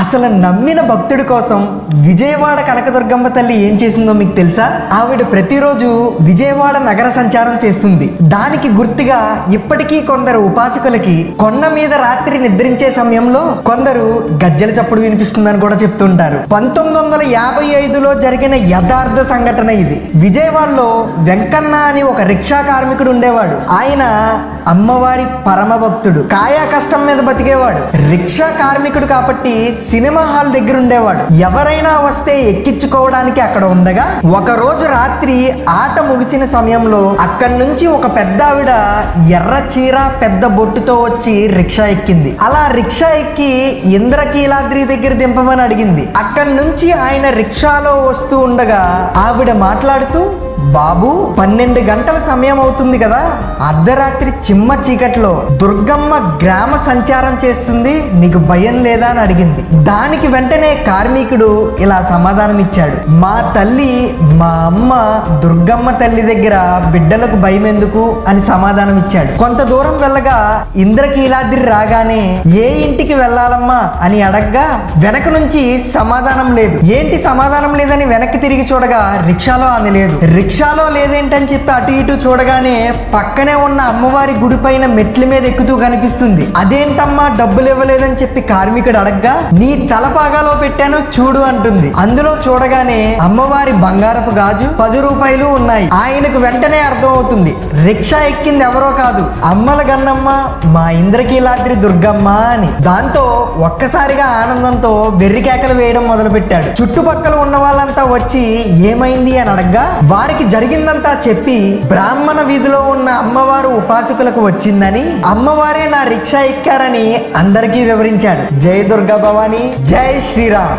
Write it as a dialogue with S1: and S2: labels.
S1: అసలు నమ్మిన భక్తుడి కోసం విజయవాడ కనకదుర్గమ్మ తల్లి ఏం చేసిందో మీకు తెలుసా? ఆవిడ ప్రతిరోజు విజయవాడ నగర సంచారం చేస్తుంది. దానికి గుర్తుగా ఇప్పటికీ కొందరు ఉపాసకులకి కొండ మీద రాత్రి నిద్రించే సమయంలో కొందరు గజ్జల చప్పుడు వినిపిస్తుందని కూడా చెప్తుంటారు. 1955లో జరిగిన యథార్థ సంఘటన ఇది. విజయవాడలో వెంకన్న అని ఒక రిక్షా కార్మికుడు ఉండేవాడు. ఆయన అమ్మవారి పరమ భక్తుడు, కాయా కష్టం మీద బతికేవాడు. రిక్షా కార్మికుడు కాబట్టి సినిమా హాల్ దగ్గర ఉండేవాడు. ఎవరైనా వస్తే ఎక్కించుకోవడానికి అక్కడ ఉండగా ఒక రోజు రాత్రి ఆట ముగిసిన సమయంలో అక్కడి నుంచి ఒక పెద్ద ఆవిడ ఎర్ర చీర పెద్ద బొట్టుతో వచ్చి రిక్షా ఎక్కింది. అలా రిక్షా ఎక్కి ఇంద్రకీలాద్రి దగ్గర దింపమని అడిగింది. అక్కడి నుంచి ఆయన రిక్షాలో వస్తూ ఉండగా ఆవిడ మాట్లాడుతూ, బాబు 12 గంటల సమయం అవుతుంది కదా, అర్ధరాత్రి చిమ్మ చీకట్లో దుర్గమ్మ గ్రామ సంచారం చేస్తుంది, నీకు భయం లేదా అని అడిగింది. దానికి వెంటనే కార్మికుడు ఇలా సమాధానం ఇచ్చాడు, మా తల్లి మా అమ్మ దుర్గమ్మ తల్లి దగ్గర బిడ్డలకు భయం ఎందుకు అని సమాధానం ఇచ్చాడు. కొంత దూరం వెళ్ళగా ఇంద్రకీలాద్రి రాగానే ఏ ఇంటికి వెళ్ళాలమ్మా అని అడగ్గా వెనక నుంచి సమాధానం లేదు. ఏంటి సమాధానం లేదని వెనక్కి తిరిగి చూడగా రిక్షాలో ఆమె లేదు. రిక్షాలో లేదేంటని చెప్పి అటు ఇటు చూడగానే పక్కనే ఉన్న అమ్మవారి గుడి పైన మెట్ల మీద ఎక్కుతూ కనిపిస్తుంది. అదేంటమ్మా డబ్బులు ఇవ్వలేదని చెప్పి కార్మికుడు అడగ్గా, నీ తలపాగాలో పెట్టాను చూడు అంటుంది. అందులో చూడగానే అమ్మవారి బంగారపు గాజు 10 రూపాయలు ఉన్నాయి. ఆయనకు వెంటనే అర్థం అవుతుంది, రిక్షా ఎక్కింది ఎవరో కాదు, అమ్మల గన్నమ్మ మా ఇంద్రకీలాద్రి దుర్గమ్మ అని. దాంతో ఒక్కసారిగా ఆనందంతో వెర్రి కేకలు వేయడం మొదలు పెట్టాడు. చుట్టుపక్కల ఉన్న వాళ్ళంతా వచ్చి ఏమైంది అని అడగ్గా వారికి జరిగిందంతా చెప్పి బ్రాహ్మణ వీధిలో ఉన్న అమ్మవారు ఉపాసకులకు వచ్చిందని, అమ్మవారే నా రిక్షా ఎక్కారని అందరికీ వివరించాడు. జై దుర్గా భవాని, జై శ్రీరామ్.